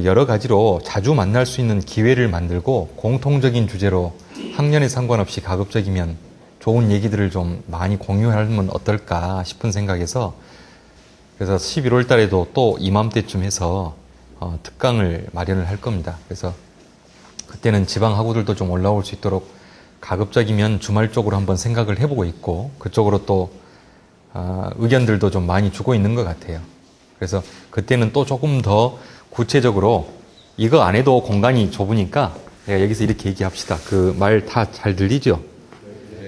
여러 가지로 자주 만날 수 있는 기회를 만들고 공통적인 주제로 학년에 상관없이 가급적이면 좋은 얘기들을 좀 많이 공유하면 어떨까 싶은 생각에서 그래서 11월 달에도 또 이맘때쯤 해서 특강을 마련을 할 겁니다. 그래서 그때는 지방 학우들도 좀 올라올 수 있도록 가급적이면 주말 쪽으로 한번 생각을 해보고 있고 그쪽으로 또 의견들도 좀 많이 주고 있는 것 같아요. 그래서 그때는 또 조금 더 구체적으로 이거 안 해도 공간이 좁으니까 내가 여기서 이렇게 얘기합시다. 그 말 다 잘 들리죠?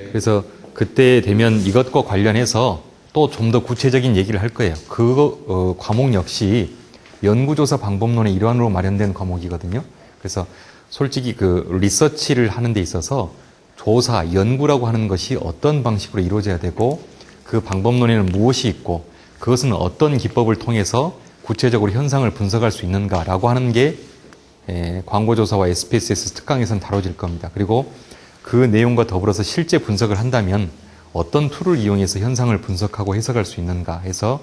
그래서 그때 되면 이것과 관련해서 또 좀 더 구체적인 얘기를 할 거예요. 그 과목 역시 연구조사 방법론의 일환으로 마련된 과목이거든요. 그래서 솔직히 그 리서치를 하는 데 있어서 조사, 연구라고 하는 것이 어떤 방식으로 이루어져야 되고 그 방법론에는 무엇이 있고 그것은 어떤 기법을 통해서 구체적으로 현상을 분석할 수 있는가라고 하는 게 광고조사와 SPSS 특강에서는 다뤄질 겁니다. 그리고 그 내용과 더불어서 실제 분석을 한다면 어떤 툴을 이용해서 현상을 분석하고 해석할 수 있는가 해서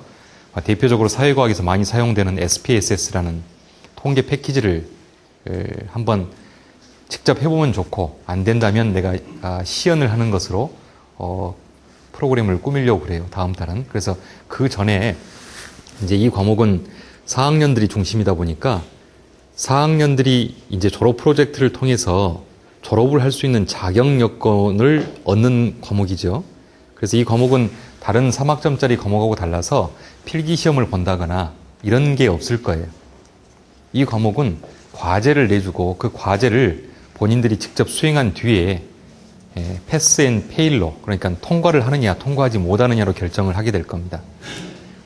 대표적으로 사회과학에서 많이 사용되는 SPSS라는 통계 패키지를 한번 직접 해보면 좋고 안 된다면 내가 시연을 하는 것으로 프로그램을 꾸미려고 그래요. 다음 달은. 그래서 그 전에 이제 이 과목은 4학년들이 중심이다 보니까 4학년들이 이제 졸업 프로젝트를 통해서 졸업을 할 수 있는 자격 여건을 얻는 과목이죠. 그래서 이 과목은 다른 3학점짜리 과목하고 달라서 필기 시험을 본다거나 이런 게 없을 거예요. 이 과목은 과제를 내주고 그 과제를 본인들이 직접 수행한 뒤에 패스 앤 페일로 그러니까 통과를 하느냐 통과하지 못하느냐로 결정을 하게 될 겁니다.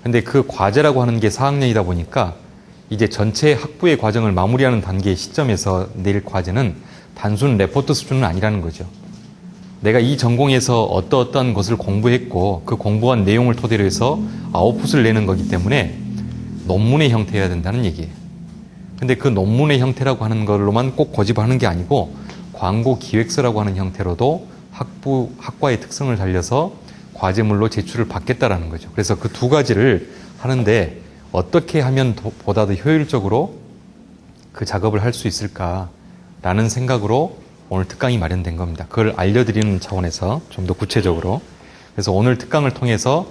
근데 그 과제라고 하는 게 4학년이다 보니까 이제 전체 학부의 과정을 마무리하는 단계의 시점에서 낼 과제는 단순 레포트 수준은 아니라는 거죠. 내가 이 전공에서 어떠한 것을 공부했고 그 공부한 내용을 토대로 해서 아웃풋을 내는 거기 때문에 논문의 형태여야 된다는 얘기예요. 근데 그 논문의 형태라고 하는 걸로만 꼭 고집하는 게 아니고 광고 기획서라고 하는 형태로도 학과의 특성을 살려서 과제물로 제출을 받겠다라는 거죠. 그래서 그 두 가지를 하는데 어떻게 하면 보다 더 효율적으로 그 작업을 할 수 있을까라는 생각으로 오늘 특강이 마련된 겁니다. 그걸 알려드리는 차원에서 좀 더 구체적으로. 그래서 오늘 특강을 통해서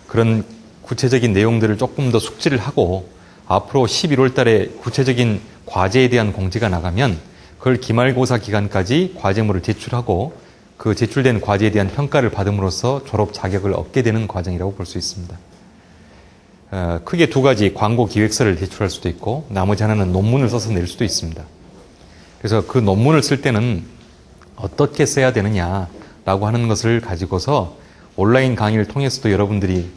그런 구체적인 내용들을 조금 더 숙지를 하고 앞으로 11월 달에 구체적인 과제에 대한 공지가 나가면 그걸 기말고사 기간까지 과제물을 제출하고 그 제출된 과제에 대한 평가를 받음으로써 졸업 자격을 얻게 되는 과정이라고 볼 수 있습니다. 크게 두 가지 광고 기획서를 제출할 수도 있고 나머지 하나는 논문을 써서 낼 수도 있습니다. 그래서 그 논문을 쓸 때는 어떻게 써야 되느냐라고 하는 것을 가지고서 온라인 강의를 통해서도 여러분들이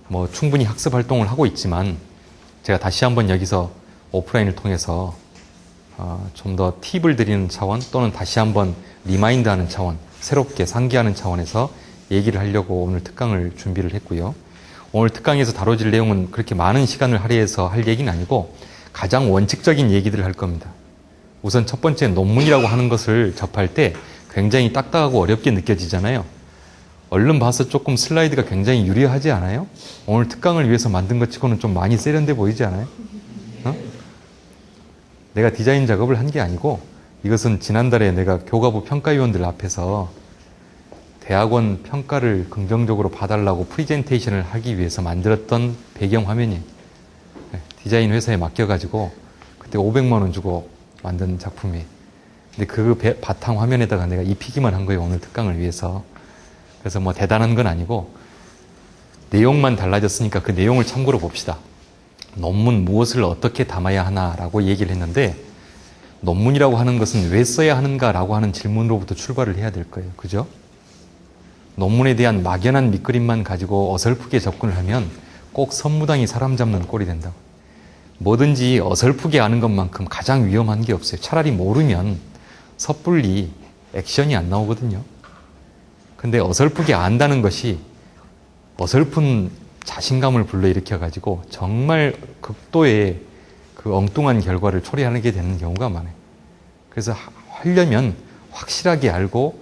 뭐 충분히 학습 활동을 하고 있지만 제가 다시 한번 여기서 오프라인을 통해서 좀 더 팁을 드리는 차원 또는 다시 한번 리마인드하는 차원 새롭게 상기하는 차원에서 얘기를 하려고 오늘 특강을 준비를 했고요. 오늘 특강에서 다뤄질 내용은 그렇게 많은 시간을 할애해서 할 얘기는 아니고 가장 원칙적인 얘기들을 할 겁니다. 우선 첫 번째 논문이라고 하는 것을 접할 때 굉장히 딱딱하고 어렵게 느껴지잖아요. 얼른 봐서 조금 슬라이드가 굉장히 유리하지 않아요? 오늘 특강을 위해서 만든 것 치고는 좀 많이 세련돼 보이지 않아요? 내가 디자인 작업을 한 게 아니고 이것은 지난달에 내가 교과부 평가위원들 앞에서 대학원 평가를 긍정적으로 봐달라고 프리젠테이션을 하기 위해서 만들었던 배경화면이에요. 디자인 회사에 맡겨가지고 그때 500만 원 주고 만든 작품이에요. 근데 그 바탕 화면에다가 내가 입히기만 한 거예요. 오늘 특강을 위해서. 그래서 뭐 대단한 건 아니고 내용만 달라졌으니까 그 내용을 참고로 봅시다. 논문 무엇을 어떻게 담아야 하나라고 얘기를 했는데 논문이라고 하는 것은 왜 써야 하는가라고 하는 질문으로부터 출발을 해야 될 거예요. 그죠? 논문에 대한 막연한 밑그림만 가지고 어설프게 접근을 하면 꼭 선무당이 사람 잡는 꼴이 된다고. 뭐든지 어설프게 아는 것만큼 가장 위험한 게 없어요. 차라리 모르면 섣불리 액션이 안 나오거든요. 근데 어설프게 안다는 것이 어설픈 자신감을 불러일으켜가지고 정말 극도의 그 엉뚱한 결과를 초래하게 되는 경우가 많아요. 그래서 하려면 확실하게 알고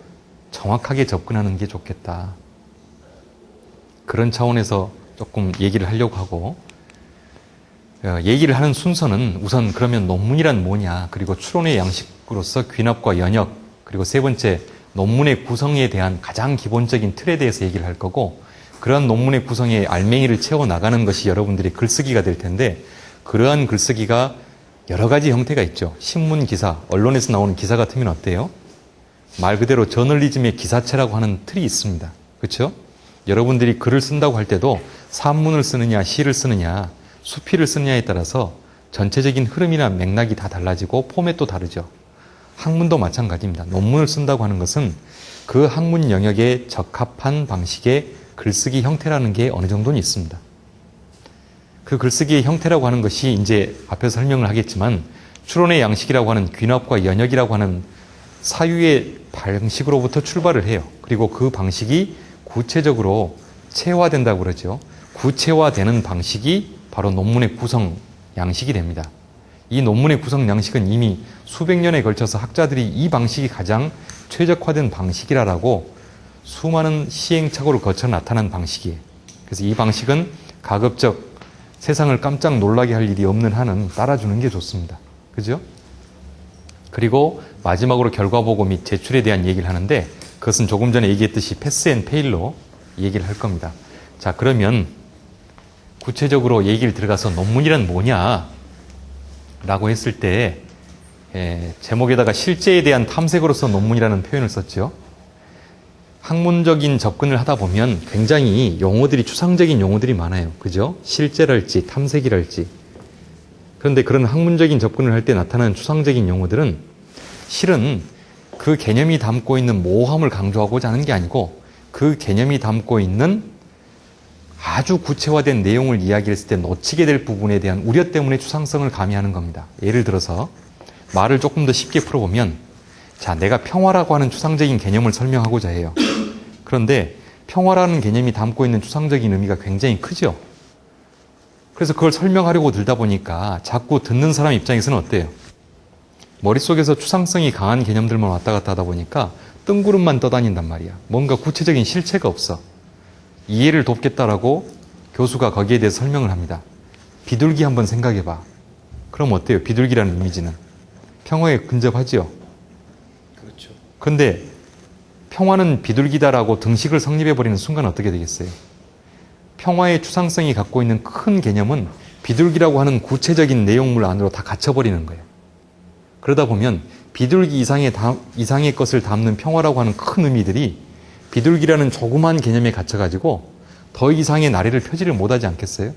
정확하게 접근하는 게 좋겠다. 그런 차원에서 조금 얘기를 하려고 하고, 얘기를 하는 순서는 우선 그러면 논문이란 뭐냐, 그리고 추론의 양식으로서 귀납과 연역, 그리고 세 번째 논문의 구성에 대한 가장 기본적인 틀에 대해서 얘기를 할 거고, 그러한 논문의 구성에 알맹이를 채워나가는 것이 여러분들의 글쓰기가 될 텐데, 그러한 글쓰기가 여러 가지 형태가 있죠. 신문 기사, 언론에서 나오는 기사 같으면 어때요? 말 그대로 저널리즘의 기사체라고 하는 틀이 있습니다. 그렇죠? 여러분들이 글을 쓴다고 할 때도 산문을 쓰느냐, 시를 쓰느냐, 수필을 쓰느냐에 따라서 전체적인 흐름이나 맥락이 다 달라지고 포맷도 다르죠. 학문도 마찬가지입니다. 논문을 쓴다고 하는 것은 그 학문 영역에 적합한 방식의 글쓰기 형태라는 게 어느 정도는 있습니다. 그 글쓰기의 형태라고 하는 것이 이제 앞에서 설명을 하겠지만 추론의 양식이라고 하는 귀납과 연역이라고 하는 사유의 방식으로부터 출발을 해요. 그리고 그 방식이 구체적으로 체화된다고 그러죠. 구체화되는 방식이 바로 논문의 구성 양식이 됩니다. 이 논문의 구성 양식은 이미 수백 년에 걸쳐서 학자들이 이 방식이 가장 최적화된 방식이라고 수많은 시행착오를 거쳐 나타난 방식이에요. 그래서 이 방식은 가급적 세상을 깜짝 놀라게 할 일이 없는 한은 따라주는 게 좋습니다. 그죠? 그리고 마지막으로 결과 보고 및 제출에 대한 얘기를 하는데 그것은 조금 전에 얘기했듯이 패스 앤 페일로 얘기를 할 겁니다. 자, 그러면 구체적으로 얘기를 들어가서 논문이란 뭐냐 라고 했을 때 제목에다가 실제에 대한 탐색으로서 논문이라는 표현을 썼죠. 학문적인 접근을 하다 보면 굉장히 용어들이 추상적인 용어들이 많아요. 그죠? 실제랄지 탐색이랄지. 그런데 그런 학문적인 접근을 할 때 나타나는 추상적인 용어들은 실은 그 개념이 담고 있는 모호함을 강조하고자 하는 게 아니고 그 개념이 담고 있는 아주 구체화된 내용을 이야기했을 때 놓치게 될 부분에 대한 우려 때문에 추상성을 가미하는 겁니다. 예를 들어서 말을 조금 더 쉽게 풀어보면 자, 내가 평화라고 하는 추상적인 개념을 설명하고자 해요. 그런데 평화라는 개념이 담고 있는 추상적인 의미가 굉장히 크죠. 그래서 그걸 설명하려고 들다 보니까 자꾸 듣는 사람 입장에서는 어때요? 머릿속에서 추상성이 강한 개념들만 왔다 갔다 하다 보니까 뜬구름만 떠다닌단 말이야. 뭔가 구체적인 실체가 없어. 이해를 돕겠다라고 교수가 거기에 대해서 설명을 합니다. 비둘기 한번 생각해봐. 그럼 어때요? 비둘기라는 이미지는. 평화에 근접하지요? 그렇죠. 근데 평화는 비둘기다라고 등식을 성립해버리는 순간 어떻게 되겠어요? 평화의 추상성이 갖고 있는 큰 개념은 비둘기라고 하는 구체적인 내용물 안으로 다 갇혀버리는 거예요. 그러다 보면 비둘기 이상의 것을 담는 평화라고 하는 큰 의미들이 비둘기라는 조그만 개념에 갇혀가지고 더 이상의 나래를 펴지를 못하지 않겠어요?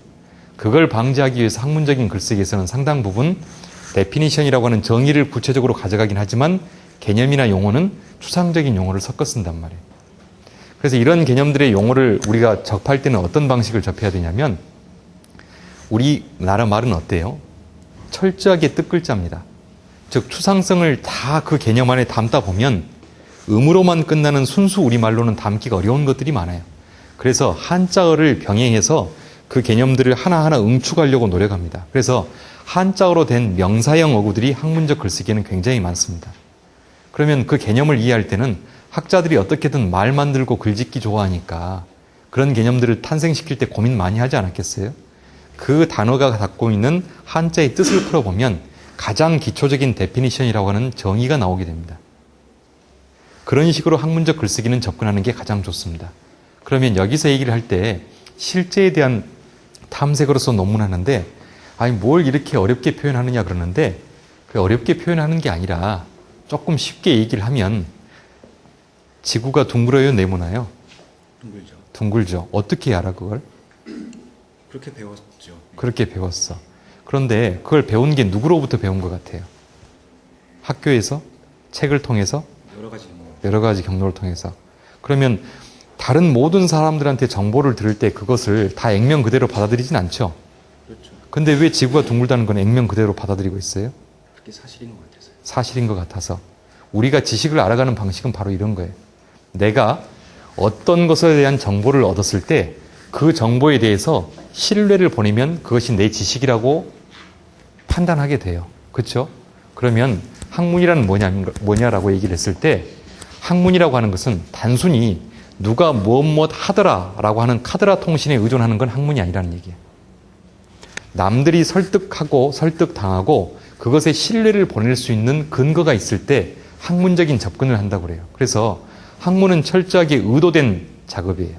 그걸 방지하기 위해서 학문적인 글쓰기에서는 상당 부분 데피니션이라고 하는 정의를 구체적으로 가져가긴 하지만 개념이나 용어는 추상적인 용어를 섞어 쓴단 말이에요. 그래서 이런 개념들의 용어를 우리가 접할 때는 어떤 방식을 접해야 되냐면 우리나라 말은 어때요? 철저하게 뜻글자입니다. 즉 추상성을 다 그 개념 안에 담다 보면 음으로만 끝나는 순수 우리말로는 담기가 어려운 것들이 많아요. 그래서 한자어를 병행해서 그 개념들을 하나하나 응축하려고 노력합니다. 그래서 한자어로 된 명사형 어구들이 학문적 글쓰기에는 굉장히 많습니다. 그러면 그 개념을 이해할 때는 학자들이 어떻게든 말 만들고 글 짓기 좋아하니까 그런 개념들을 탄생시킬 때 고민 많이 하지 않았겠어요? 그 단어가 갖고 있는 한자의 뜻을 풀어보면 가장 기초적인 데피니션이라고 하는 정의가 나오게 됩니다. 그런 식으로 학문적 글쓰기는 접근하는 게 가장 좋습니다. 그러면 여기서 얘기를 할 때 실제에 대한 탐색으로서 논문하는데 아니 뭘 이렇게 어렵게 표현하느냐 그러는데 그 어렵게 표현하는 게 아니라 조금 쉽게 얘기를 하면 지구가 둥글어요, 네모나요? 둥글죠. 둥글죠. 어떻게 알아 그걸? 그렇게 배웠죠. 그렇게 배웠어. 그런데 그걸 배운 게 누구로부터 배운 것 같아요? 학교에서? 책을 통해서? 여러 가지 경로를 통해서. 그러면 다른 모든 사람들한테 정보를 들을 때 그것을 다 액면 그대로 받아들이진 않죠. 그렇죠. 근데 왜 지구가 둥글다는 건 액면 그대로 받아들이고 있어요? 그게 사실인 것 같아서요. 사실인 것 같아서. 우리가 지식을 알아가는 방식은 바로 이런 거예요. 내가 어떤 것에 대한 정보를 얻었을 때 그 정보에 대해서 신뢰를 보내면 그것이 내 지식이라고 판단하게 돼요. 그렇죠? 그러면 학문이라는 뭐냐라고 얘기를 했을 때 학문이라고 하는 것은 단순히 누가 무엇 하더라라고 하는 카드라 통신에 의존하는 건 학문이 아니라는 얘기예요. 남들이 설득하고 설득당하고 그것에 신뢰를 보낼 수 있는 근거가 있을 때 학문적인 접근을 한다고 그래요. 그래서 학문은 철저하게 의도된 작업이에요.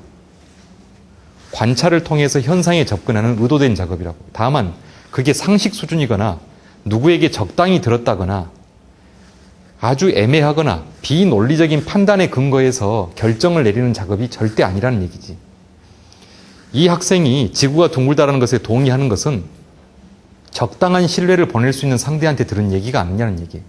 관찰을 통해서 현상에 접근하는 의도된 작업이라고. 다만 그게 상식 수준이거나 누구에게 적당히 들었다거나 아주 애매하거나 비논리적인 판단에 근거해서 결정을 내리는 작업이 절대 아니라는 얘기지. 이 학생이 지구가 둥글다는 것에 동의하는 것은 적당한 신뢰를 보낼 수 있는 상대한테 들은 얘기가 아니냐는 얘기예요.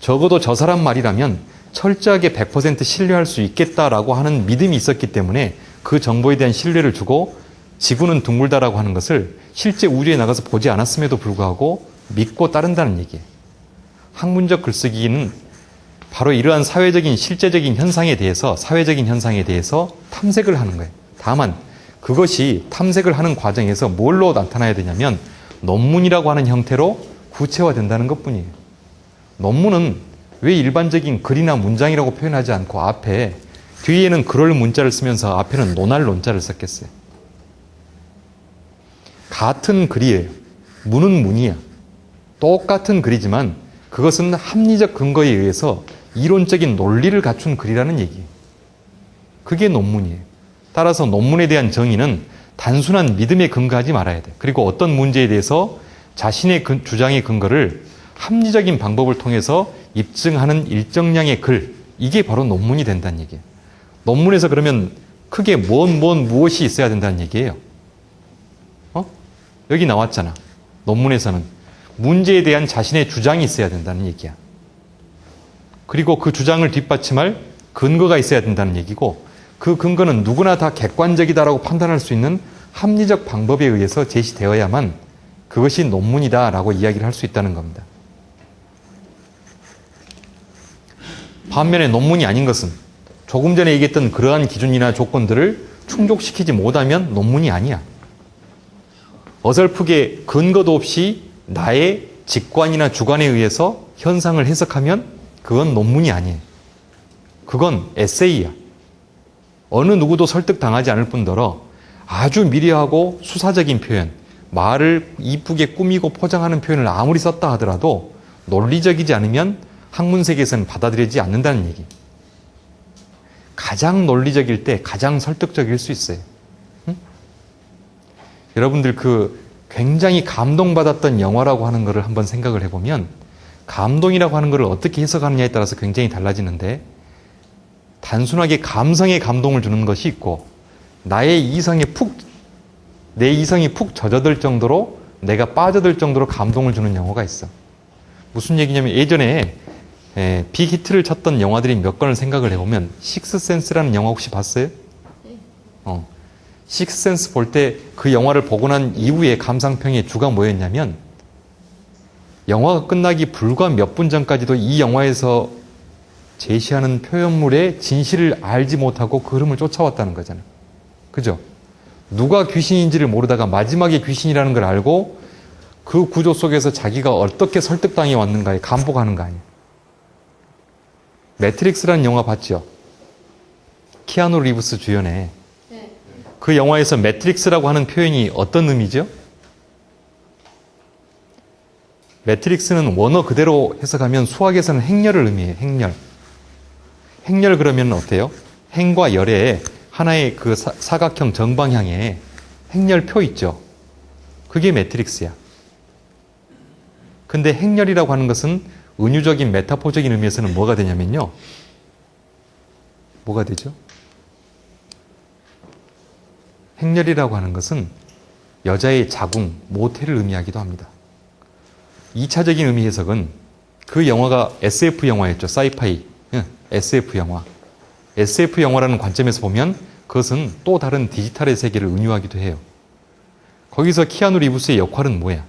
적어도 저 사람 말이라면 철저하게 100% 신뢰할 수 있겠다라고 하는 믿음이 있었기 때문에 그 정보에 대한 신뢰를 주고 지구는 둥글다라고 하는 것을 실제 우주에 나가서 보지 않았음에도 불구하고 믿고 따른다는 얘기예요. 학문적 글쓰기는 바로 이러한 사회적인 실제적인 현상에 대해서 사회적인 현상에 대해서 탐색을 하는 거예요. 다만 그것이 탐색을 하는 과정에서 뭘로 나타나야 되냐면 논문이라고 하는 형태로 구체화된다는 것뿐이에요. 논문은 왜 일반적인 글이나 문장이라고 표현하지 않고 앞에 뒤에는 그럴 문자를 쓰면서 앞에는 논할 논자를 썼겠어요. 같은 글이에요. 문은 문이야. 똑같은 글이지만 그것은 합리적 근거에 의해서 이론적인 논리를 갖춘 글이라는 얘기예요. 그게 논문이에요. 따라서 논문에 대한 정의는 단순한 믿음에 근거하지 말아야 돼. 그리고 어떤 문제에 대해서 자신의 주장의 근거를 합리적인 방법을 통해서 입증하는 일정량의 글, 이게 바로 논문이 된다는 얘기예요. 논문에서 그러면 크게 무엇이 있어야 된다는 얘기예요. 여기 나왔잖아. 논문에서는 문제에 대한 자신의 주장이 있어야 된다는 얘기야. 그리고 그 주장을 뒷받침할 근거가 있어야 된다는 얘기고, 그 근거는 누구나 다 객관적이다라고 판단할 수 있는 합리적 방법에 의해서 제시되어야만 그것이 논문이다라고 이야기를 할 수 있다는 겁니다. 반면에 논문이 아닌 것은 조금 전에 얘기했던 그러한 기준이나 조건들을 충족시키지 못하면 논문이 아니야. 어설프게 근거도 없이 나의 직관이나 주관에 의해서 현상을 해석하면 그건 논문이 아니에요. 그건 에세이야. 어느 누구도 설득당하지 않을 뿐더러 아주 미려하고 수사적인 표현, 말을 이쁘게 꾸미고 포장하는 표현을 아무리 썼다 하더라도 논리적이지 않으면 학문 세계에서는 받아들이지 않는다는 얘기. 가장 논리적일 때 가장 설득적일 수 있어요. 응? 여러분들 굉장히 감동받았던 영화라고 하는 것을 한번 생각을 해보면 감동이라고 하는 것을 어떻게 해석하느냐에 따라서 굉장히 달라지는데, 단순하게 감성에 감동을 주는 것이 있고 내 이성이 푹 젖어들 정도로 내가 빠져들 정도로 감동을 주는 영화가 있어. 무슨 얘기냐면 예전에 빅히트를 쳤던 영화들이 몇 건을 생각을 해보면 식스센스라는 영화 혹시 봤어요? 식스센스 볼 때 그 영화를 보고 난 이후에 감상평의 주가 뭐였냐면, 영화가 끝나기 불과 몇 분 전까지도 이 영화에서 제시하는 표현물의 진실을 알지 못하고 그 흐름을 쫓아왔다는 거잖아요. 그죠? 누가 귀신인지를 모르다가 마지막에 귀신이라는 걸 알고 그 구조 속에서 자기가 어떻게 설득당해 왔는가에 감복하는 거 아니에요. 매트릭스라는 영화 봤죠? 키아누 리브스 주연의. 네. 그 영화에서 매트릭스라고 하는 표현이 어떤 의미죠? 매트릭스는 원어 그대로 해석하면 수학에서는 행렬을 의미해요. 행렬. 행렬 그러면 어때요? 행과 열의 하나의 그 사각형 정방향에 행렬표 있죠? 그게 매트릭스야. 근데 행렬이라고 하는 것은 은유적인 메타포적인 의미에서는 뭐가 되냐면요. 뭐가 되죠? 행렬이라고 하는 것은 여자의 자궁, 모태를 의미하기도 합니다. 2차적인 의미 해석은 그 영화가 SF 영화였죠. 사이파이, SF 영화. SF 영화라는 관점에서 보면 그것은 또 다른 디지털의 세계를 은유하기도 해요. 거기서 키아누 리브스의 역할은 뭐야?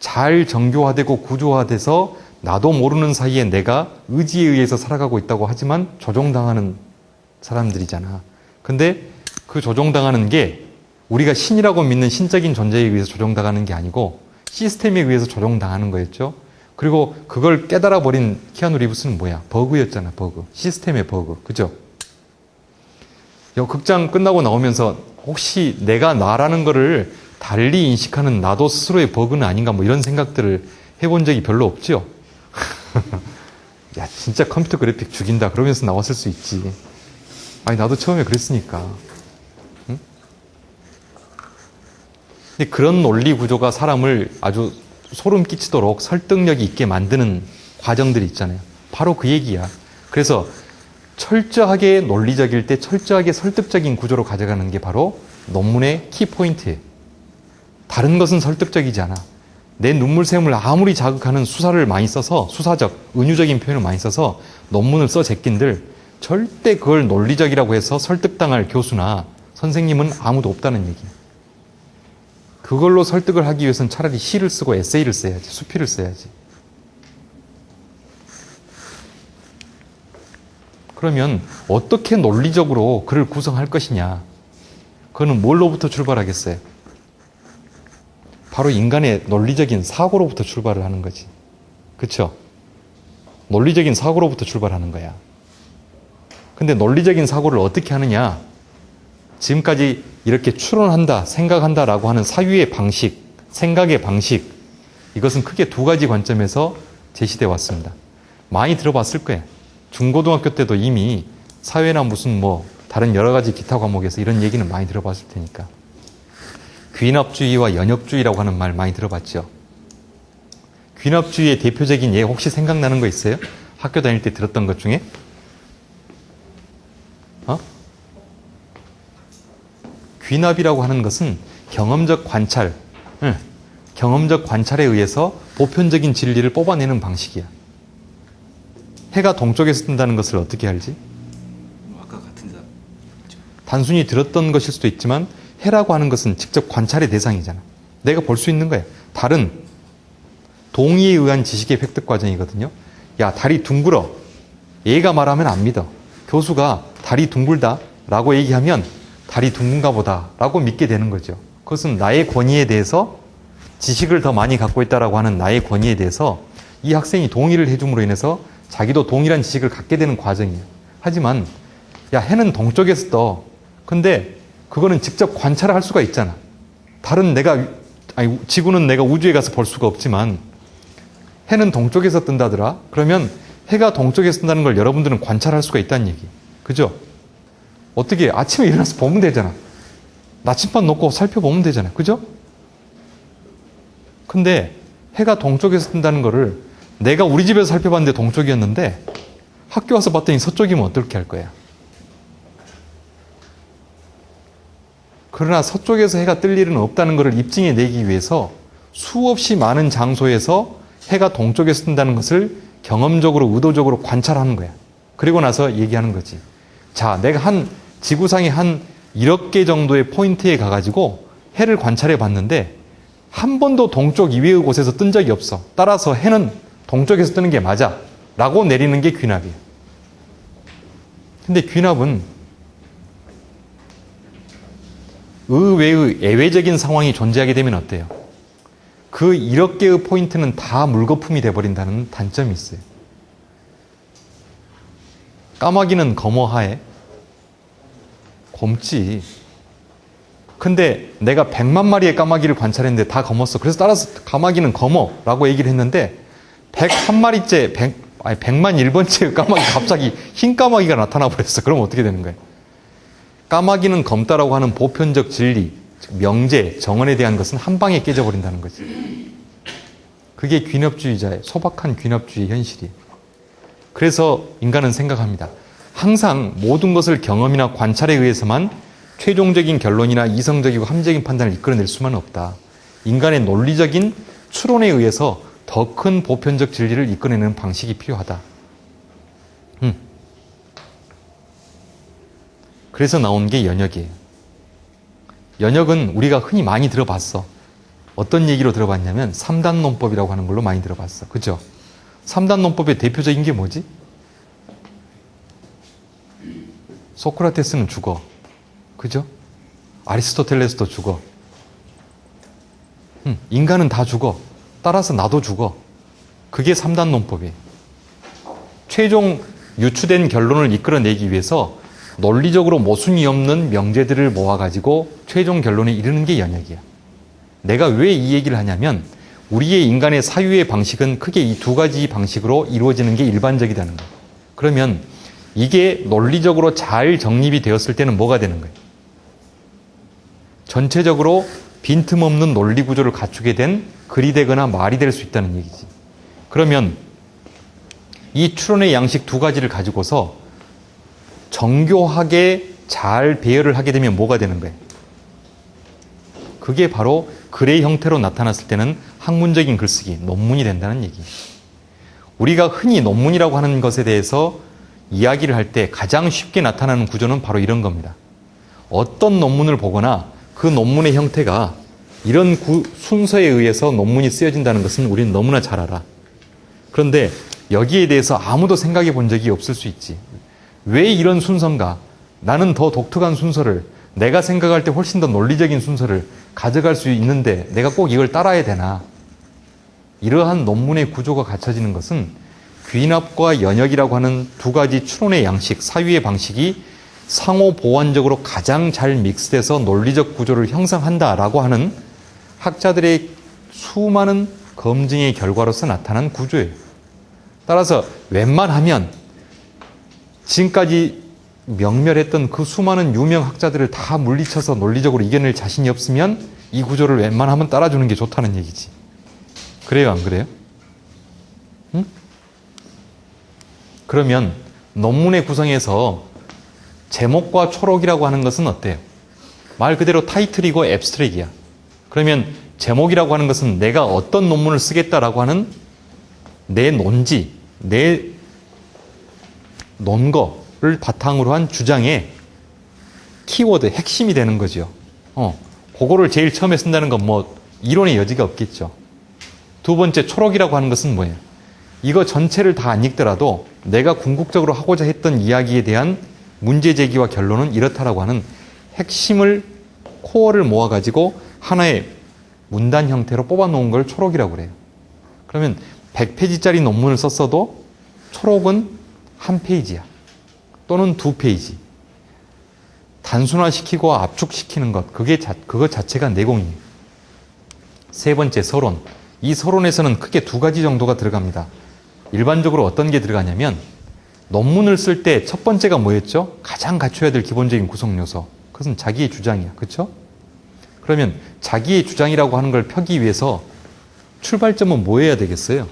잘 정교화되고 구조화돼서 나도 모르는 사이에 내가 의지에 의해서 살아가고 있다고 하지만 조종당하는 사람들이잖아. 근데 그 조종당하는 게 우리가 신이라고 믿는 신적인 존재에 의해서 조종당하는 게 아니고 시스템에 의해서 조종당하는 거였죠. 그리고 그걸 깨달아 버린 키아누 리브스는 뭐야? 버그였잖아, 버그. 시스템의 버그. 그죠? 극장 끝나고 나오면서 혹시 내가 나라는 거를 달리 인식하는 나도 스스로의 버그는 아닌가 뭐 이런 생각들을 해본 적이 별로 없죠. 야, 진짜 컴퓨터 그래픽 죽인다. 그러면서 나왔을 수 있지. 아니, 나도 처음에 그랬으니까. 응? 근데 그런 논리 구조가 사람을 아주 소름 끼치도록 설득력이 있게 만드는 과정들이 있잖아요. 바로 그 얘기야. 그래서 철저하게 논리적일 때 철저하게 설득적인 구조로 가져가는 게 바로 논문의 키포인트예요. 다른 것은 설득적이지 않아. 내 눈물샘을 아무리 자극하는 수사를 많이 써서 수사적, 은유적인 표현을 많이 써서 논문을 써 제낀들 절대 그걸 논리적이라고 해서 설득당할 교수나 선생님은 아무도 없다는 얘기예요. 그걸로 설득을 하기 위해서는 차라리 시를 쓰고 에세이를 써야지, 수필을 써야지. 그러면 어떻게 논리적으로 글을 구성할 것이냐? 그거는 뭘로부터 출발하겠어요? 바로 인간의 논리적인 사고로부터 출발을 하는 거지. 그렇죠? 논리적인 사고로부터 출발하는 거야. 근데 논리적인 사고를 어떻게 하느냐? 지금까지 이렇게 추론한다, 생각한다라고 하는 사유의 방식, 생각의 방식, 이것은 크게 두 가지 관점에서 제시되어 왔습니다. 많이 들어봤을 거예요. 중고등학교 때도 이미 사회나 무슨 뭐 다른 여러 가지 기타 과목에서 이런 얘기는 많이 들어봤을 테니까. 귀납주의와 연역주의라고 하는 말 많이 들어봤죠. 귀납주의의 대표적인 예 혹시 생각나는 거 있어요? 학교 다닐 때 들었던 것 중에? 귀납이라고 하는 것은 경험적 관찰, 경험적 관찰에 의해서 보편적인 진리를 뽑아내는 방식이야. 해가 동쪽에서 뜬다는 것을 어떻게 알지? 아까 같은 답. 단순히 들었던 것일 수도 있지만 해라고 하는 것은 직접 관찰의 대상이잖아. 내가 볼 수 있는 거야. 달은 동의에 의한 지식의 획득 과정이거든요. 야, 달이 둥글어. 얘가 말하면 안 믿어. 교수가 달이 둥글다 라고 얘기하면 달이 둥근가 보다 라고 믿게 되는 거죠. 그것은 나의 권위에 대해서 지식을 더 많이 갖고 있다라고 하는 나의 권위에 대해서 이 학생이 동의를 해줌으로 인해서 자기도 동일한 지식을 갖게 되는 과정이에요. 하지만 야, 해는 동쪽에서 떠. 근데 그거는 직접 관찰을 할 수가 있잖아. 지구는 내가 우주에 가서 볼 수가 없지만 해는 동쪽에서 뜬다더라. 그러면 해가 동쪽에서 뜬다는 걸 여러분들은 관찰할 수가 있다는 얘기. 그죠? 어떻게 아침에 일어나서 보면 되잖아. 나침반 놓고 살펴보면 되잖아. 그죠? 근데 해가 동쪽에서 뜬다는 거를 내가 우리 집에서 살펴봤는데 동쪽이었는데 학교 와서 봤더니 서쪽이면 어떻게 할 거야? 그러나 서쪽에서 해가 뜰 일은 없다는 것을 입증해 내기 위해서 수없이 많은 장소에서 해가 동쪽에서 뜬다는 것을 경험적으로 의도적으로 관찰하는 거야. 그리고 나서 얘기하는 거지. 자, 내가 지구상의 한 1억 개 정도의 포인트에 가가지고 해를 관찰해 봤는데 한 번도 동쪽 이외의 곳에서 뜬 적이 없어. 따라서 해는 동쪽에서 뜨는 게 맞아. 라고 내리는 게 귀납이에요. 근데 귀납은 의외의 예외적인 상황이 존재하게 되면 어때요? 그 1억 개의 포인트는 다 물거품이 돼버린다는 단점이 있어요. 까마귀는 검어하에 곰지. 근데 내가 100만 마리의 까마귀를 관찰했는데 다 검었어. 그래서 따라서 까마귀는 검어 라고 얘기를 했는데 101마리째, 100만 1번째의 까마귀 갑자기 흰 까마귀가 나타나 버렸어. 그럼 어떻게 되는 거예요? 까마귀는 검다라고 하는 보편적 진리, 즉 명제, 정언에 대한 것은 한 방에 깨져버린다는 거지. 그게 귀납주의자의 소박한 귀납주의 현실이에요. 그래서 인간은 생각합니다. 항상 모든 것을 경험이나 관찰에 의해서만 최종적인 결론이나 이성적이고 합리적인 판단을 이끌어낼 수만은 없다. 인간의 논리적인 추론에 의해서 더 큰 보편적 진리를 이끌어내는 방식이 필요하다. 그래서 나온 게 연역이에요. 연역은 우리가 흔히 많이 들어봤어. 어떤 얘기로 들어봤냐면 3단 논법이라고 하는 걸로 많이 들어봤어. 그죠? 3단 논법의 대표적인 게 뭐지? 소크라테스는 죽어. 그죠? 아리스토텔레스도 죽어. 인간은 다 죽어. 따라서 나도 죽어. 그게 3단 논법이에요. 최종 유추된 결론을 이끌어내기 위해서 논리적으로 모순이 없는 명제들을 모아가지고 최종 결론에 이르는 게 연역이야. 내가 왜 이 얘기를 하냐면 우리의 인간의 사유의 방식은 크게 이 두 가지 방식으로 이루어지는 게 일반적이라는 거예요. 그러면 이게 논리적으로 잘 정립이 되었을 때는 뭐가 되는 거예요? 전체적으로 빈틈없는 논리 구조를 갖추게 된 글이 되거나 말이 될 수 있다는 얘기지. 그러면 이 추론의 양식 두 가지를 가지고서 정교하게 잘 배열을 하게 되면 뭐가 되는 거예요? 그게 바로 글의 형태로 나타났을 때는 학문적인 글쓰기, 논문이 된다는 얘기예요. 우리가 흔히 논문이라고 하는 것에 대해서 이야기를 할 때 가장 쉽게 나타나는 구조는 바로 이런 겁니다. 어떤 논문을 보거나 그 논문의 형태가 이런 순서에 의해서 논문이 쓰여진다는 것은 우리는 너무나 잘 알아. 그런데 여기에 대해서 아무도 생각해 본 적이 없을 수 있지. 왜 이런 순서인가? 나는 더 독특한 순서를, 내가 생각할 때 훨씬 더 논리적인 순서를 가져갈 수 있는데 내가 꼭 이걸 따라야 되나? 이러한 논문의 구조가 갖춰지는 것은 귀납과 연역이라고 하는 두 가지 추론의 양식, 사유의 방식이 상호 보완적으로 가장 잘 믹스돼서 논리적 구조를 형성한다라고 하는 학자들의 수많은 검증의 결과로서 나타난 구조예요. 따라서 웬만하면 지금까지 명멸했던 그 수많은 유명 학자들을 다 물리쳐서 논리적으로 이겨낼 자신이 없으면 이 구조를 웬만하면 따라주는 게 좋다는 얘기지. 그래요, 안 그래요? 응? 그러면 논문의 구성에서 제목과 초록이라고 하는 것은 어때요? 말 그대로 타이틀이고 앱스트랙이야. 그러면 제목이라고 하는 것은 내가 어떤 논문을 쓰겠다라고 하는 내 논지, 내 논거를 바탕으로 한 주장의 키워드, 핵심이 되는 거죠. 그거를 제일 처음에 쓴다는 건 뭐 이론의 여지가 없겠죠. 두 번째, 초록이라고 하는 것은 뭐예요? 이거 전체를 다 안 읽더라도 내가 궁극적으로 하고자 했던 이야기에 대한 문제 제기와 결론은 이렇다라고 하는 핵심을, 코어를 모아가지고 하나의 문단 형태로 뽑아놓은 걸 초록이라고 그래요. 그러면 100페이지짜리 논문을 썼어도 초록은 한 페이지야. 또는 두 페이지. 단순화시키고 압축시키는 것, 그것 자체가 내공이에요. 세 번째, 서론. 이 서론에서는 크게 두 가지 정도가 들어갑니다. 일반적으로 어떤 게 들어가냐면 논문을 쓸 때 첫 번째가 뭐였죠? 가장 갖춰야 될 기본적인 구성 요소. 그것은 자기의 주장이야. 그렇죠? 그러면 자기의 주장이라고 하는 걸 펴기 위해서 출발점은 뭐 해야 되겠어요?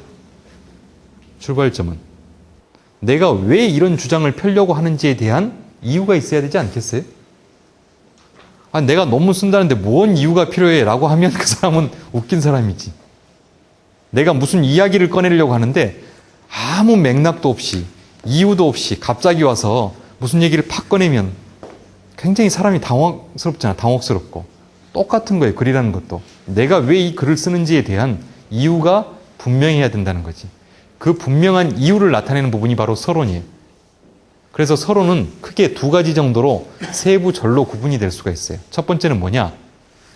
출발점은 내가 왜 이런 주장을 펴려고 하는지에 대한 이유가 있어야 되지 않겠어요? 내가 논문 쓴다는데 뭔 이유가 필요해? 라고 하면 그 사람은 웃긴 사람이지. 내가 무슨 이야기를 꺼내려고 하는데 아무 맥락도 없이, 이유도 없이 갑자기 와서 무슨 얘기를 팍 꺼내면 굉장히 사람이 당황스럽잖아. 당혹스럽고. 똑같은 거예요. 글이라는 것도. 내가 왜 이 글을 쓰는지에 대한 이유가 분명해야 된다는 거지. 그 분명한 이유를 나타내는 부분이 바로 서론이에요. 그래서 서론은 크게 두 가지 정도로 세부 절로 구분이 될 수가 있어요. 첫 번째는 뭐냐?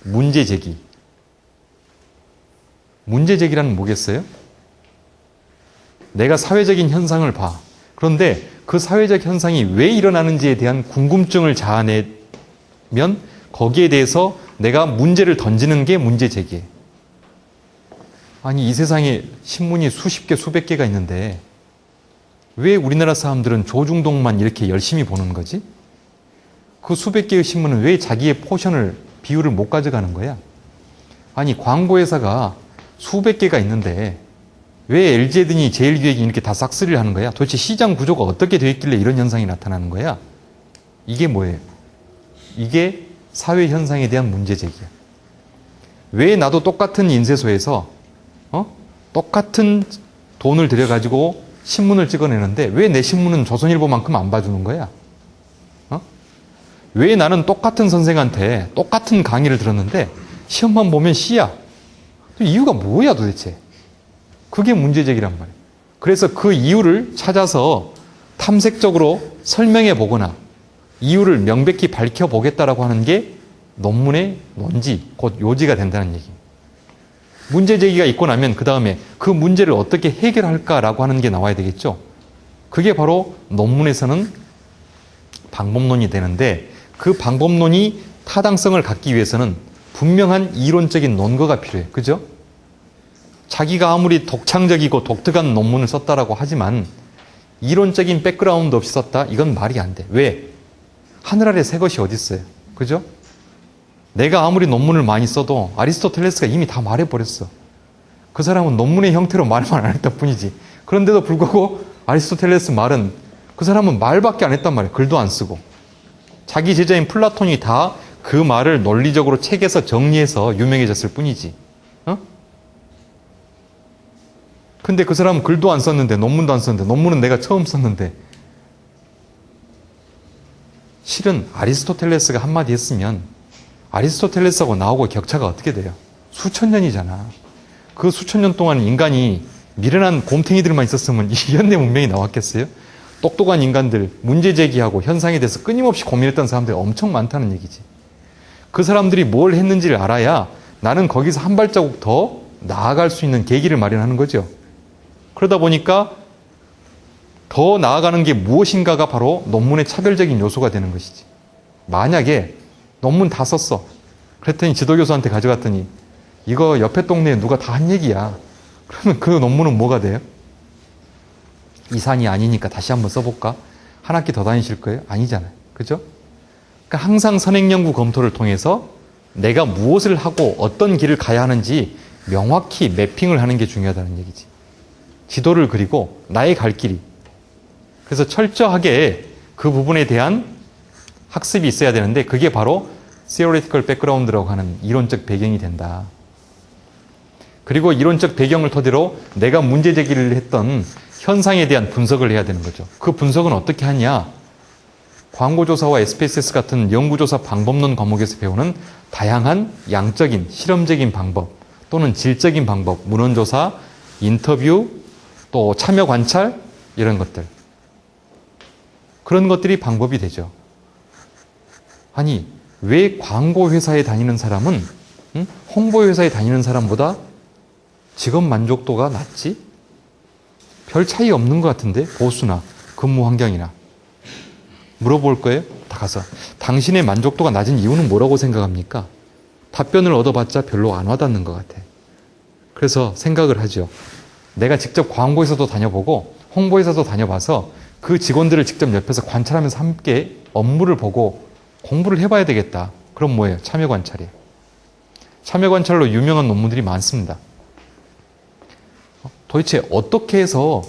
문제 제기. 문제 제기라는 뭐겠어요? 내가 사회적인 현상을 봐. 그런데 그 사회적 현상이 왜 일어나는지에 대한 궁금증을 자아내면 거기에 대해서 내가 문제를 던지는 게 문제 제기예요. 아니, 이 세상에 신문이 수십 개, 수백 개가 있는데 왜 우리나라 사람들은 조중동만 이렇게 열심히 보는 거지? 그 수백 개의 신문은 왜 자기의 포션을, 비율을 못 가져가는 거야? 아니, 광고회사가 수백 개가 있는데 왜 LG에든이 제일기획이 이렇게 다 싹쓸이를 하는 거야? 도대체 시장 구조가 어떻게 되어 있길래 이런 현상이 나타나는 거야? 이게 뭐예요? 이게 사회 현상에 대한 문제 제기야. 왜 나도 똑같은 인쇄소에서 똑같은 돈을 들여가지고 신문을 찍어내는데 왜 내 신문은 조선일보만큼 안 봐주는 거야? 왜 나는 똑같은 선생한테 똑같은 강의를 들었는데 시험만 보면 C야? 이유가 뭐야 도대체? 그게 문제제기란 말이에요. 그래서 그 이유를 찾아서 탐색적으로 설명해 보거나 이유를 명백히 밝혀보겠다라고 하는 게 논문의 논지, 곧 요지가 된다는 얘기예요. 문제 제기가 있고 나면 그 다음에 그 문제를 어떻게 해결할까라고 하는 게 나와야 되겠죠. 그게 바로 논문에서는 방법론이 되는데 그 방법론이 타당성을 갖기 위해서는 분명한 이론적인 논거가 필요해. 그죠? 자기가 아무리 독창적이고 독특한 논문을 썼다라고 하지만 이론적인 백그라운드 없이 썼다? 이건 말이 안 돼. 왜? 하늘 아래 새 것이 어디 있어요? 그죠? 내가 아무리 논문을 많이 써도 아리스토텔레스가 이미 다 말해버렸어. 그 사람은 논문의 형태로 말만 안 했다 뿐이지. 그런데도 불구하고 아리스토텔레스 말은 그 사람은 말밖에 안 했단 말이에요. 글도 안 쓰고. 자기 제자인 플라톤이 다 그 말을 논리적으로 책에서 정리해서 유명해졌을 뿐이지. 어? 근데 그 사람은 글도 안 썼는데, 논문도 안 썼는데, 논문은 내가 처음 썼는데, 실은 아리스토텔레스가 한마디 했으면 아리스토텔레스하고 나하고 격차가 어떻게 돼요? 수천 년이잖아. 그 수천 년 동안 인간이 미련한 곰탱이들만 있었으면 이 현대 문명이 나왔겠어요? 똑똑한 인간들, 문제 제기하고 현상에 대해서 끊임없이 고민했던 사람들이 엄청 많다는 얘기지. 그 사람들이 뭘 했는지를 알아야 나는 거기서 한 발자국 더 나아갈 수 있는 계기를 마련하는 거죠. 그러다 보니까 더 나아가는 게 무엇인가가 바로 논문의 차별적인 요소가 되는 것이지. 만약에 논문 다 썼어. 그랬더니 지도교수한테 가져갔더니 이거 옆에 동네에 누가 다 한 얘기야. 그러면 그 논문은 뭐가 돼요? 이산이 아니니까 다시 한번 써볼까? 한 학기 더 다니실 거예요? 아니잖아요. 그죠? 그러니까 항상 선행연구 검토를 통해서 내가 무엇을 하고 어떤 길을 가야 하는지 명확히 매핑을 하는 게 중요하다는 얘기지. 지도를 그리고 나의 갈 길이. 그래서 철저하게 그 부분에 대한 학습이 있어야 되는데 그게 바로 theoretical background라고 하는 이론적 배경이 된다. 그리고 이론적 배경을 토대로 내가 문제 제기를 했던 현상에 대한 분석을 해야 되는 거죠. 그 분석은 어떻게 하냐? 광고조사와 SPSS 같은 연구조사 방법론 과목에서 배우는 다양한 양적인, 실험적인 방법 또는 질적인 방법, 문헌조사, 인터뷰, 또 참여 관찰 이런 것들. 그런 것들이 방법이 되죠. 아니, 왜 광고회사에 다니는 사람은 홍보회사에 다니는 사람보다 직업 만족도가 낮지? 별 차이 없는 것 같은데 보수나 근무 환경이나. 물어볼 거예요? 다 가서. 당신의 만족도가 낮은 이유는 뭐라고 생각합니까? 답변을 얻어봤자 별로 안 와닿는 것 같아. 그래서 생각을 하죠. 내가 직접 광고회사도 다녀보고 홍보회사도 다녀봐서 그 직원들을 직접 옆에서 관찰하면서 함께 업무를 보고 공부를 해봐야 되겠다. 그럼 뭐예요? 참여 관찰이에요. 참여 관찰로 유명한 논문들이 많습니다. 도대체 어떻게 해서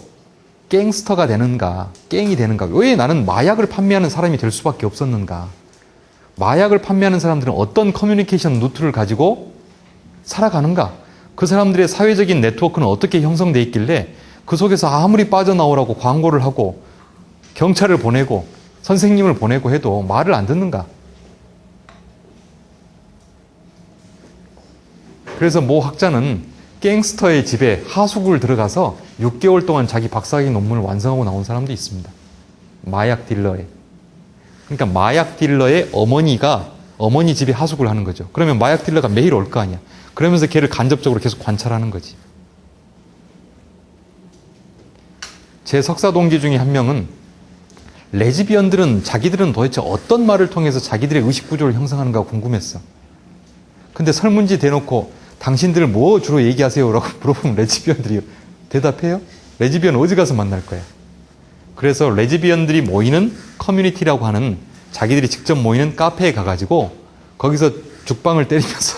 갱스터가 되는가, 갱이 되는가, 왜 나는 마약을 판매하는 사람이 될 수밖에 없었는가, 마약을 판매하는 사람들은 어떤 커뮤니케이션 루트를 가지고 살아가는가, 그 사람들의 사회적인 네트워크는 어떻게 형성되어 있길래 그 속에서 아무리 빠져나오라고 광고를 하고 경찰을 보내고 선생님을 보내고 해도 말을 안 듣는가. 그래서 모 학자는 갱스터의 집에 하수구를 들어가서 6개월 동안 자기 박사학위 논문을 완성하고 나온 사람도 있습니다. 마약 딜러에. 그러니까 마약 딜러의 어머니 집에 하수구를 하는 거죠. 그러면 마약 딜러가 매일 올 거 아니야. 그러면서 걔를 간접적으로 계속 관찰하는 거지. 제 석사 동기 중에 한 명은 레즈비언들은 자기들은 도대체 어떤 말을 통해서 자기들의 의식 구조를 형성하는가 궁금했어. 근데 설문지 대놓고 당신들 뭐 주로 얘기하세요? 라고 물어보면 레즈비언들이 대답해요? 레즈비언 어디 가서 만날 거야? 그래서 레즈비언들이 모이는 커뮤니티라고 하는 자기들이 직접 모이는 카페에 가가지고 거기서 죽방을 때리면서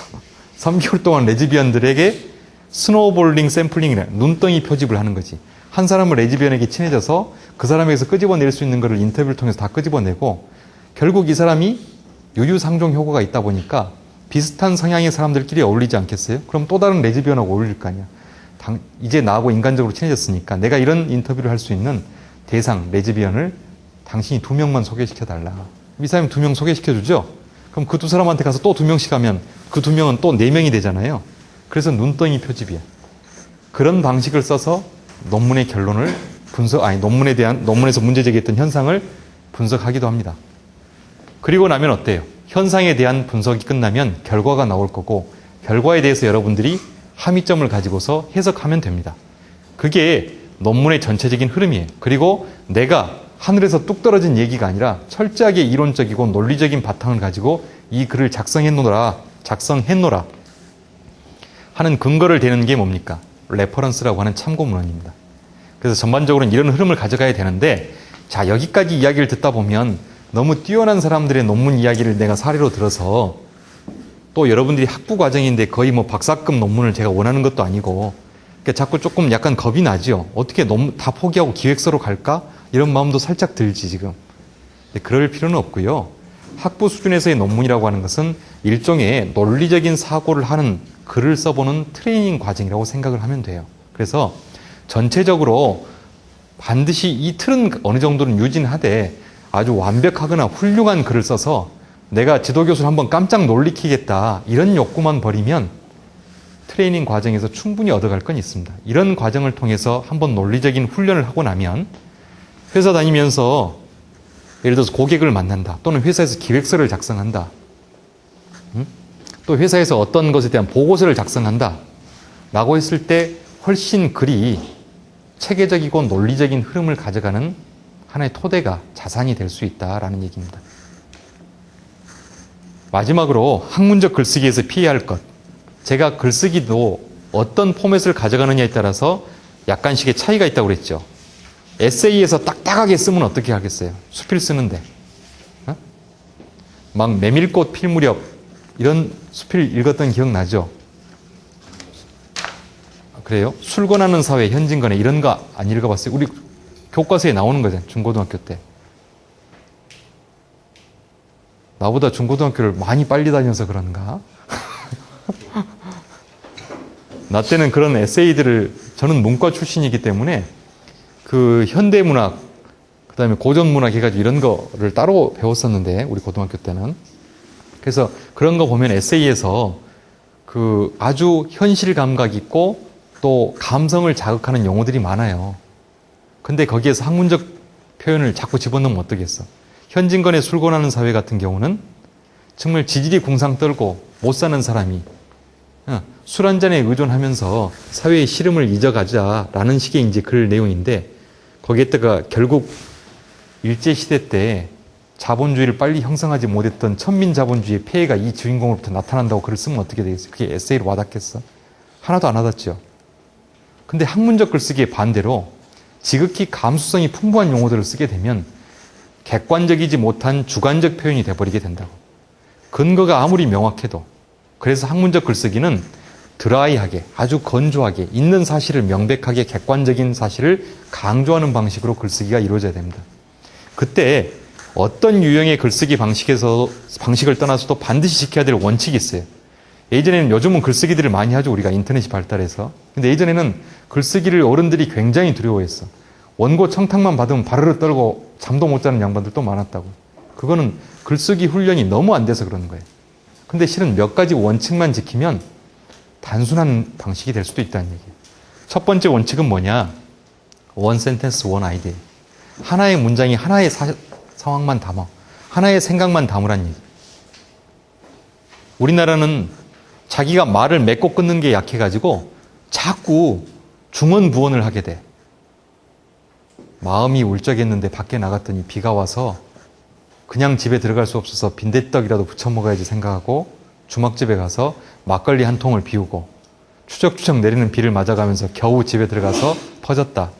3개월 동안 레즈비언들에게 스노우볼링 샘플링이나 눈덩이 표집을 하는 거지. 한 사람은 레즈비언에게 친해져서 그 사람에게서 끄집어낼 수 있는 것을 인터뷰를 통해서 다 끄집어내고 결국 이 사람이 유유상종 효과가 있다 보니까 비슷한 성향의 사람들끼리 어울리지 않겠어요? 그럼 또 다른 레즈비언하고 어울릴 거 아니야. 이제 나하고 인간적으로 친해졌으니까 내가 이런 인터뷰를 할 수 있는 대상 레즈비언을 당신이 2명만 소개시켜달라. 이 사람이 2명 소개시켜주죠? 그럼 그 2사람한테 가서 또 2명씩 하면 그 2명은 또 4명이 되잖아요. 그래서 눈덩이 표집이야. 그런 방식을 써서 논문의 결론을 논문에서 문제 제기했던 현상을 분석하기도 합니다. 그리고 나면 어때요? 현상에 대한 분석이 끝나면 결과가 나올 거고 결과에 대해서 여러분들이 함의점을 가지고서 해석하면 됩니다. 그게 논문의 전체적인 흐름이에요. 그리고 내가 하늘에서 뚝 떨어진 얘기가 아니라 철저하게 이론적이고 논리적인 바탕을 가지고 이 글을 작성했노라 하는 근거를 대는 게 뭡니까? 레퍼런스라고 하는 참고 문헌입니다. 그래서 전반적으로는 이런 흐름을 가져가야 되는데, 자, 여기까지 이야기를 듣다 보면 너무 뛰어난 사람들의 논문 이야기를 내가 사례로 들어서, 또 여러분들이 학부 과정인데 거의 뭐 박사급 논문을 제가 원하는 것도 아니고, 그러니까 자꾸 조금 약간 겁이 나죠. 어떻게 논문 다 포기하고 기획서로 갈까? 이런 마음도 살짝 들지 지금. 근데 그럴 필요는 없고요. 학부 수준에서의 논문이라고 하는 것은 일종의 논리적인 사고를 하는 글을 써보는 트레이닝 과정이라고 생각을 하면 돼요. 그래서 전체적으로 반드시 이 틀은 어느 정도는 유진하되 아주 완벽하거나 훌륭한 글을 써서 내가 지도교수를 한번 깜짝 놀리키겠다 이런 욕구만 버리면 트레이닝 과정에서 충분히 얻어갈 건 있습니다. 이런 과정을 통해서 한번 논리적인 훈련을 하고 나면 회사 다니면서 예를 들어서 고객을 만난다, 또는 회사에서 기획서를 작성한다, 또 회사에서 어떤 것에 대한 보고서를 작성한다 라고 했을 때 훨씬 글이 체계적이고 논리적인 흐름을 가져가는 하나의 토대가, 자산이 될 수 있다라는 얘기입니다. 마지막으로 학문적 글쓰기에서 피해야 할 것. 제가 글쓰기도 어떤 포맷을 가져가느냐에 따라서 약간씩의 차이가 있다고 그랬죠. 에세이에서 딱딱하게 쓰면 어떻게 하겠어요? 수필 쓰는데. 막 메밀꽃 필 무렵 이런 수필 읽었던 기억 나죠? 그래요? 술권하는 사회, 현진건에 이런 거 안 읽어봤어요? 우리 교과서에 나오는 거잖아요. 중고등학교 때. 나보다 중고등학교를 많이 빨리 다녀서 그런가? 나 때는 그런 에세이들을, 저는 문과 출신이기 때문에 그 현대문학, 그 다음에 고전문학 해가지고 이런 거를 따로 배웠었는데, 우리 고등학교 때는. 그래서 그런 거 보면 에세이에서 그 아주 현실 감각 있고 또 감성을 자극하는 용어들이 많아요. 근데 거기에서 학문적 표현을 자꾸 집어넣으면 어떠겠어? 현진건의 술권하는 사회 같은 경우는 정말 지질이 궁상 떨고 못 사는 사람이 술 한 잔에 의존하면서 사회의 시름을 잊어가자라는 식의 이제 글 내용인데, 거기에다가 결국 일제시대 때 자본주의를 빨리 형성하지 못했던 천민자본주의의 폐해가 이 주인공으로부터 나타난다고 글을 쓰면 어떻게 되겠어요? 그게 에세이로 와닿겠어? 하나도 안 와닿죠. 근데 학문적 글쓰기의 반대로 지극히 감수성이 풍부한 용어들을 쓰게 되면 객관적이지 못한 주관적 표현이 돼버리게 된다고. 근거가 아무리 명확해도. 그래서 학문적 글쓰기는 드라이하게, 아주 건조하게, 있는 사실을 명백하게 객관적인 사실을 강조하는 방식으로 글쓰기가 이루어져야 됩니다. 그때 어떤 유형의 글쓰기 방식을 떠나서도 반드시 지켜야 될 원칙이 있어요. 예전에는, 요즘은 글쓰기들을 많이 하죠. 우리가 인터넷이 발달해서. 근데 예전에는 글쓰기를 어른들이 굉장히 두려워했어. 원고 청탁만 받으면 바르르 떨고 잠도 못 자는 양반들도 많았다고. 그거는 글쓰기 훈련이 너무 안 돼서 그러는 거예요. 근데 실은 몇 가지 원칙만 지키면 단순한 방식이 될 수도 있다는 얘기예요. 첫 번째 원칙은 뭐냐? One sentence, one idea. 하나의 문장이 하나의 상황만 담아. 하나의 생각만 담으란 얘기. 우리나라는 자기가 말을 맺고 끊는 게 약해가지고 자꾸 중언부언을 하게 돼. 마음이 울적했는데 밖에 나갔더니 비가 와서 그냥 집에 들어갈 수 없어서 빈대떡이라도 부쳐 먹어야지 생각하고 주막집에 가서 막걸리 한 통을 비우고 추적추적 내리는 비를 맞아가면서 겨우 집에 들어가서 퍼졌다.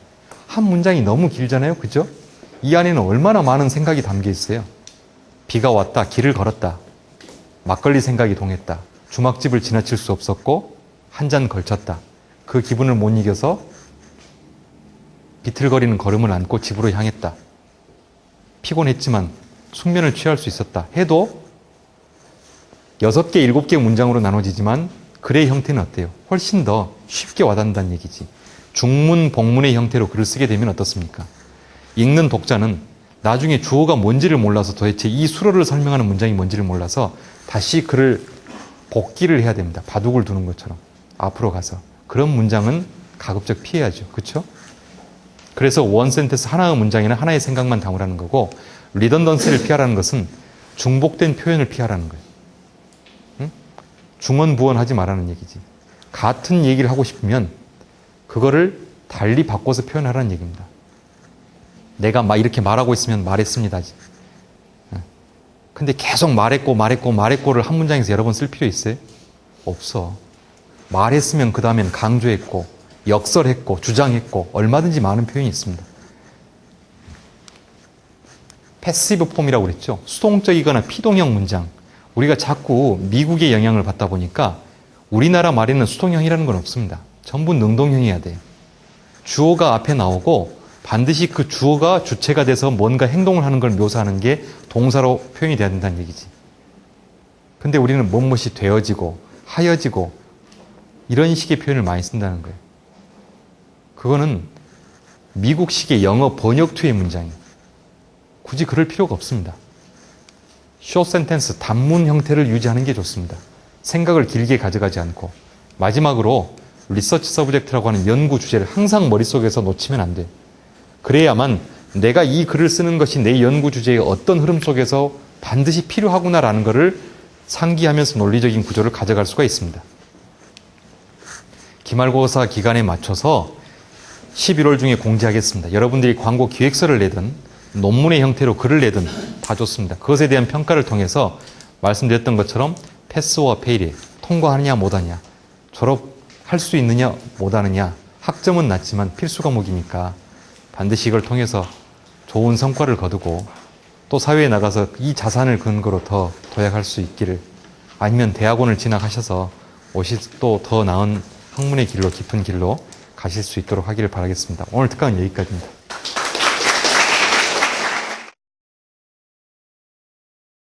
한 문장이 너무 길잖아요. 그죠? 이 안에는 얼마나 많은 생각이 담겨 있어요. 비가 왔다. 길을 걸었다. 막걸리 생각이 동했다. 주막집을 지나칠 수 없었고 한 잔 걸쳤다. 그 기분을 못 이겨서 비틀거리는 걸음을 안고 집으로 향했다. 피곤했지만 숙면을 취할 수 있었다 해도 6개, 7개 문장으로 나눠지지만 글의 형태는 어때요? 훨씬 더 쉽게 와닿는다는 얘기지. 중문, 복문의 형태로 글을 쓰게 되면 어떻습니까? 읽는 독자는 나중에 주어가 뭔지를 몰라서, 도대체 이 수로를 설명하는 문장이 뭔지를 몰라서 다시 글을 복기를 해야 됩니다. 바둑을 두는 것처럼 앞으로 가서. 그런 문장은 가급적 피해야죠. 그렇죠? 그래서 원 센텐스, 하나의 문장에는 하나의 생각만 담으라는 거고, 리던던시를 피하라는 것은 중복된 표현을 피하라는 거예요. 응? 중언부언하지 말라는 얘기지. 같은 얘기를 하고 싶으면 그거를 달리 바꿔서 표현하라는 얘기입니다. 내가 막 이렇게 말하고 있으면 말했습니다. 근데 계속 말했고를 한 문장에서 여러 번 쓸 필요 있어요? 없어. 말했으면 그 다음엔 강조했고, 역설했고, 주장했고, 얼마든지 많은 표현이 있습니다. 패시브 폼이라고 그랬죠. 수동적이거나 피동형 문장. 우리가 자꾸 미국의 영향을 받다 보니까 우리나라 말에는 수동형이라는 건 없습니다. 전부 능동형이어야 돼요. 주어가 앞에 나오고 반드시 그 주어가 주체가 돼서 뭔가 행동을 하는 걸 묘사하는 게 동사로 표현이 돼야 된다는 얘기지. 근데 우리는 무엇이 되어지고 하여지고 이런 식의 표현을 많이 쓴다는 거예요. 그거는 미국식의 영어 번역투의 문장이에요. 굳이 그럴 필요가 없습니다. short sentence, 단문 형태를 유지하는 게 좋습니다. 생각을 길게 가져가지 않고. 마지막으로 리서치 서브젝트라고 하는 연구 주제를 항상 머릿속에서 놓치면 안 돼요. 그래야만 내가 이 글을 쓰는 것이 내 연구 주제의 어떤 흐름 속에서 반드시 필요하구나라는 것을 상기하면서 논리적인 구조를 가져갈 수가 있습니다. 기말고사 기간에 맞춰서 11월 중에 공지하겠습니다. 여러분들이 광고 기획서를 내든 논문의 형태로 글을 내든 다 좋습니다. 그것에 대한 평가를 통해서 말씀드렸던 것처럼 패스와 페일이 통과하느냐 못하느냐, 졸업할 수 있느냐 못하느냐, 학점은 낮지만 필수 과목이니까 반드시 이걸 통해서 좋은 성과를 거두고 또 사회에 나가서 이 자산을 근거로 더 도약할 수 있기를, 아니면 대학원을 진학하셔서 또 더 나은 학문의 길로, 깊은 길로 가실 수 있도록 하기를 바라겠습니다. 오늘 특강은 여기까지입니다.